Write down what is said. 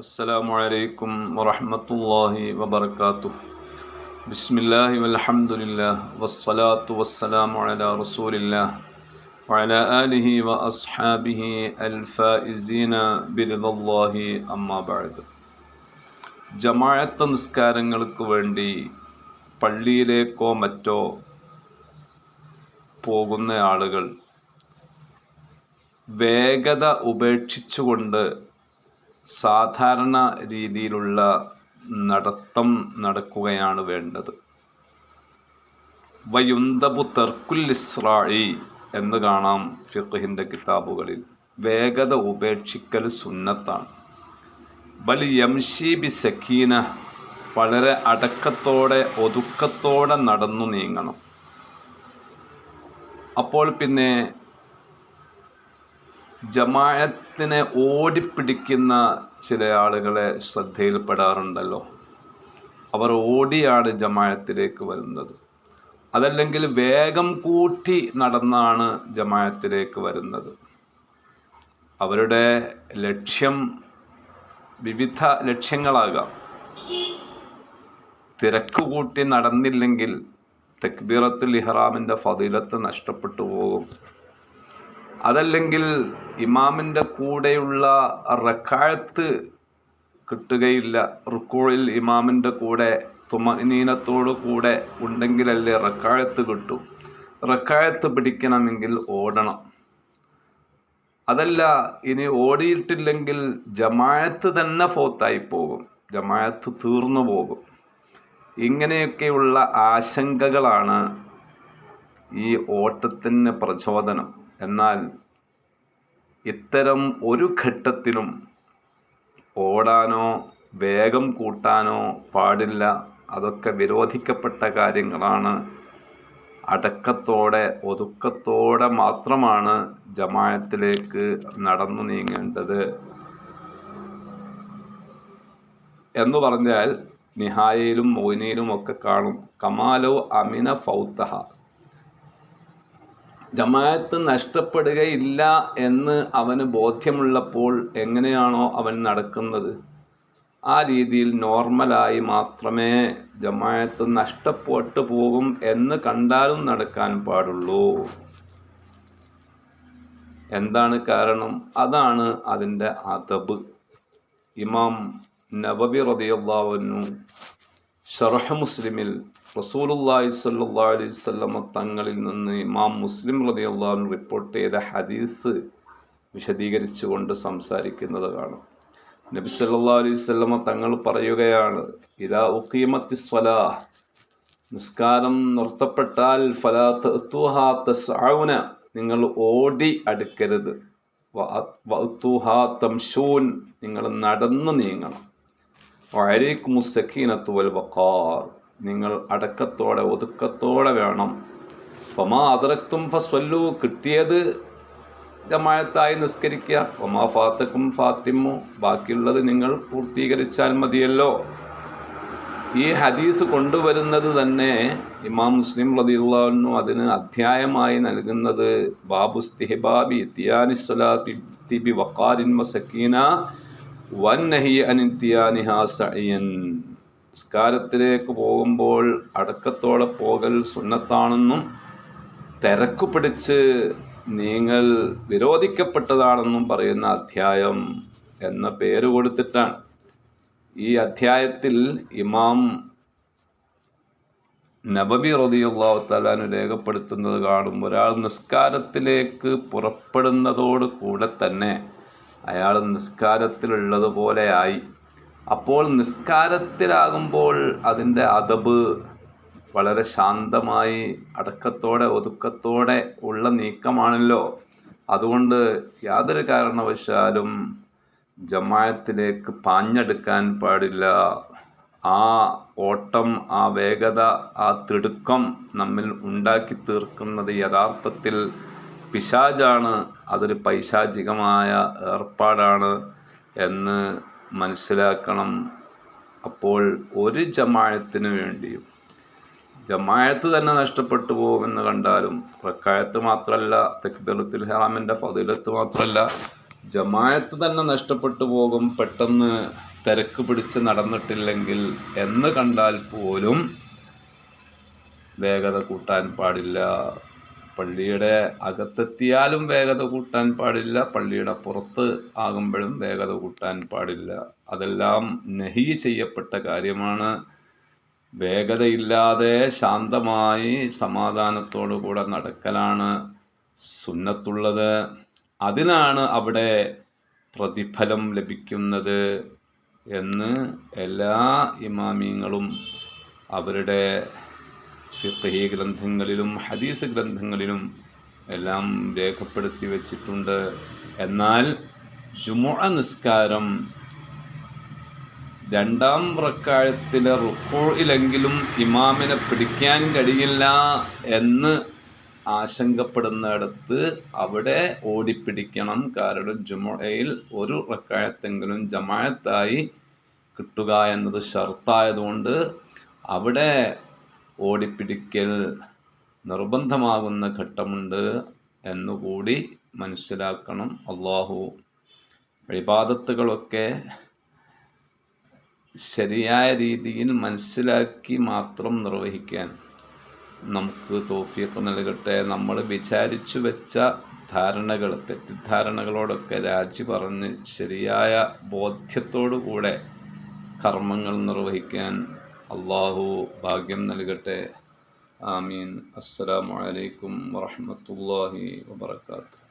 السلام عليكم ورحمة الله وبركاته. بسم الله والحمد لله والصلاة والسلام على رسول الله وعلى آله وأصحابه الفائزين برضا الله أما بعد. ജമാഅത്ത് നിസ്കാരങ്ങൾക്ക് വേണ്ടി പള്ളിയിലേക്കോ മറ്റോ പോകുന്ന ആളുകൾ വേഗത ഉപേക്ഷിച്ചുകൊണ്ട് സാധാരണ രീതിയിലുള്ള നടത്തം നടക്കുകയാണ് വേണ്ടത്. വയുന്തബു തർക്കുൽ ഇസ്രായി എന്ന് കാണാം ഫിഖ്ഹിൻ്റെ കിതാബുകളിൽ. വേഗത ഉപേക്ഷിക്കൽ സുന്നത്താണ്. ബൽ യംഷി ബി സക്കീന, വളരെ അടക്കത്തോടെ ഒതുക്കത്തോടെ നടന്നു നീങ്ങണം. അപ്പോൾ പിന്നെ ജമാഅത്തിനെ ഓടിപ്പിടിക്കുന്ന ചില ആളുകളെ ശ്രദ്ധയിൽപ്പെടാറുണ്ടല്ലോ. അവർ ഓടിയാണ് ജമാഅത്തിലേക്ക് വരുന്നത്. അതല്ലെങ്കിൽ വേഗം കൂട്ടി നടന്നാണ് ജമാഅത്തിലേക്ക് വരുന്നത്. അവരുടെ ലക്ഷ്യം വിവിധ ലക്ഷ്യങ്ങളാകാം. തിരക്ക് കൂട്ടി നടന്നില്ലെങ്കിൽ തക്ബീറത്തുൽ ഇഹ്റാമിൻ്റെ ഫളീലത്ത് നഷ്ടപ്പെട്ടു പോകും. അതല്ലെങ്കിൽ ഇമാമിൻ്റെ കൂടെയുള്ള റക്അത്ത് കിട്ടുകയില്ല. റുക്കൂഇൽ ഇമാമിൻ്റെ കൂടെ തുമഅനീനത്തോടു കൂടെ ഉണ്ടെങ്കിലല്ലേ റക്അത്ത് കിട്ടും. റക്അത്ത് പിടിക്കണമെങ്കിൽ ഓടണം. അതല്ല, ഇനി ഓടിയിട്ടില്ലെങ്കിൽ ജമാഅത്ത് തന്നെ ഫോത്തായി പോകും, ജമാഅത്ത് തീർന്നു പോകും. ഇങ്ങനെയൊക്കെയുള്ള ആശങ്കകളാണ് ഈ ഓട്ടത്തിന് പ്രചോദനം. എന്നാൽ ഇത്തരം ഒരു ഘട്ടത്തിലും ഓടാനോ വേഗം കൂട്ടാനോ പാടില്ല. അതൊക്കെ വിരോധിക്കപ്പെട്ട കാര്യങ്ങളാണ്. അടക്കത്തോടെ ഒതുക്കത്തോടെ മാത്രമാണ് ജമാഅത്തിലേക്ക് നടന്നു നീങ്ങേണ്ടത്. എന്ന് പറഞ്ഞാൽ നിഹായയിലും മൊയ്നയിലും ഒക്കെ കാണും കമാലോ അമിന ഫൗത്തഹ. ജമാഅത്ത് നഷ്ടപ്പെടുകയില്ല എന്ന് അവന് ബോധ്യമുള്ളപ്പോൾ എങ്ങനെയാണോ അവൻ നടക്കുന്നത്, ആ രീതിയിൽ നോർമലായി മാത്രമേ ജമാഅത്ത് നഷ്ടപ്പെട്ടു പോകും എന്ന് കണ്ടാലും നടക്കാൻ പാടുള്ളൂ. എന്താണ് കാരണം? അതാണ് അതിൻ്റെ അദബ്. ഇമാം നവവി റളിയല്ലാഹു അൻഹു ശർഹ് മുസ്ലിമിൽ റസൂലുള്ളാഹി സ്വല്ലല്ലാഹു അലൈഹി വസല്ലം തങ്ങളിൽ നിന്ന് ഇമാം മുസ്ലിം റളിയല്ലാഹു അൻഹു റിപ്പോർട്ട് ചെയ്ത ഹദീസ് വിശദീകരിച്ചുകൊണ്ട് സംസാരിക്കുന്നത് കാണും. നബി സല്ലല്ലാഹു അലൈഹി വസല്ലം തങ്ങൾ പറയുകയാണ്, ഇദാ ഉഖീമത്തിസ് സ്വലാഹ്, നിസ്കാരം നിർത്തപ്പെട്ടാൽ ഫലാ തഅ്തുഹാ തസ്ഔന, നിങ്ങൾ ഓടി അടുക്കരുത്. വഅ്തുഹാ തംശൂൻ, നിങ്ങൾ നടന്നു നീങ്ങണം. വഅലൈക്കുമുസ് സക്കീനത്തു വൽ വഖാർ, നിങ്ങൾ അടക്കത്തോടെ ഒതുക്കത്തോടെ വേണം. ഫമാ അദ്റക്തും ഫസ്വല്ലു, കിട്ടിയത് ജമാഅത്തായി നിസ്കരിക്കുക. വമാ ഫാത്തക്കും ഫാത്തിമു, ബാക്കിയുള്ളത് നിങ്ങൾ പൂർത്തീകരിച്ചാൽ മതിയല്ലോ. ഈ ഹദീസ് കൊണ്ടുവരുന്നത് തന്നെ ഇമാം മുസ്ലിം റളിയല്ലാഹു അൻഹു അതിന് അധ്യായമായി നൽകുന്നത് ബാബു ഇസ്തിഹ്ബാബി ഇത്യാനി സ്വലാത്തി ബി വഖാരിൻ വസക്കീന വന്നഹി അൻ ഇത്യാനിഹാ സഅയൻ. നിസ്കാരത്തിലേക്ക് പോകുമ്പോൾ അടക്കത്തോടെ പോകൽ സുന്നത്താണെന്നും തിരക്ക് പിടിച്ച് നീങ്ങൽ വിരോധിക്കപ്പെട്ടതാണെന്നും പറയുന്ന അധ്യായം എന്ന പേര് കൊടുത്തിട്ടാണ്. ഈ അധ്യായത്തിൽ ഇമാം നബവി റളിയല്ലാഹു തആല അൻഹു രേഖപ്പെടുത്തുന്നത് കാണും, ഒരാൾ നിസ്കാരത്തിലേക്ക് പുറപ്പെടുന്നതോട് കൂടെ തന്നെ അയാൾ നിസ്കാരത്തിലുള്ളതുപോലെ ആയി. അപ്പോൾ നിസ്കാരത്തിലാകുമ്പോൾ അതിൻ്റെ അദബ് വളരെ ശാന്തമായി അടക്കത്തോടെ ഒതുക്കത്തോടെ ഉള്ള നീക്കമാണല്ലോ. അതുകൊണ്ട് യാതൊരു കാരണവശാലും ജമാഅത്തിലേക്ക് പാഞ്ഞെടുക്കാൻ പാടില്ല. ആ ഓട്ടം, ആ വേഗത, ആ തിടുക്കം നമ്മിൽ ഉണ്ടാക്കി തീർക്കുന്നത് യഥാർത്ഥത്തിൽ പിശാചാണ്. അതൊരു പൈശാചികമായ ഏർപ്പാടാണ് എന്ന് മനസ്സിലാക്കണം. അപ്പോൾ ഒരു ജമാഅത്തിന് വേണ്ടിയും ജമാഅത്ത് തന്നെ നഷ്ടപ്പെട്ടു പോകുമെന്ന് കണ്ടാലും റക്അത്ത് മാത്രമല്ല, തക്ബീറത്തുൽ ഇഹ്റാമിൻ്റെ ഫളീലത്ത് മാത്രമല്ല, ജമാഅത്ത് തന്നെ നഷ്ടപ്പെട്ടു പോകും പെട്ടെന്ന് തിരക്ക് പിടിച്ച് നടന്നിട്ടില്ലെങ്കിൽ എന്ന് കണ്ടാൽ പോലും വേഗത കൂട്ടാൻ പാടില്ല. പള്ളിയുടെ അകത്തെത്തിയാലും വേഗത കൂട്ടാൻ പാടില്ല, പള്ളിയുടെ പുറത്ത് ആകുമ്പോഴും വേഗത കൂട്ടാൻ പാടില്ല. അതെല്ലാം നഹി ചെയ്യപ്പെട്ട കാര്യമാണ്. വേഗതയില്ലാതെ ശാന്തമായി സമാധാനത്തോടു കൂടെ നടക്കലാണ് സുന്നത്തുള്ളത്. അതിനാണ് അവിടെ പ്രതിഫലം ലഭിക്കുന്നത് എന്ന് എല്ലാ ഇമാമിയങ്ങളും അവരുടെ ഫിഖ്ഹി ഗ്രന്ഥങ്ങളിലും ഹദീസ് ഗ്രന്ഥങ്ങളിലും എല്ലാം രേഖപ്പെടുത്തി വച്ചിട്ടുണ്ട്. എന്നാൽ ജുമുഅ നിസ്കാരം രണ്ടാം റക്അത്തിലെ റുക്കൂഇലെങ്കിലും ഇമാമിനെ പിടിക്കാൻ കഴിയില്ല എന്ന് ആശങ്കപ്പെടുന്നിടത്ത് അവിടെ ഓടിപ്പിടിക്കണം. കാരണം ജുമുഅയിൽ ഒരു റക്അത്തെങ്കിലും ജമാഅത്തായി കിട്ടുക എന്നത് ഷർത്തായതുകൊണ്ട് അവിടെ ഓടിപ്പിടിക്കൽ നിർബന്ധമാകുന്ന ഘട്ടമുണ്ട് എന്നുകൂടി മനസ്സിലാക്കണം. അല്ലാഹു ഇബാദത്തുകളൊക്കെ ശരിയായ രീതിയിൽ മനസ്സിലാക്കി മാത്രം നിർവഹിക്കാൻ നമുക്ക് തൗഫീഖ് നൽകട്ടെ. നമ്മൾ വിചാരിച്ചു വെച്ച ധാരണകൾ, തെറ്റിദ്ധാരണകളോടൊക്കെ രാജി പറഞ്ഞ് ശരിയായ ബോധ്യത്തോടു കൂടെ കർമ്മങ്ങൾ നിർവഹിക്കാൻ അള്ളാഹു ഭാഗ്യം നൽകട്ടെ. ആമീൻ. അസ്സലാമു അലൈക്കും വറഹ്മത്തുള്ളാഹി വബറകാതുഹു.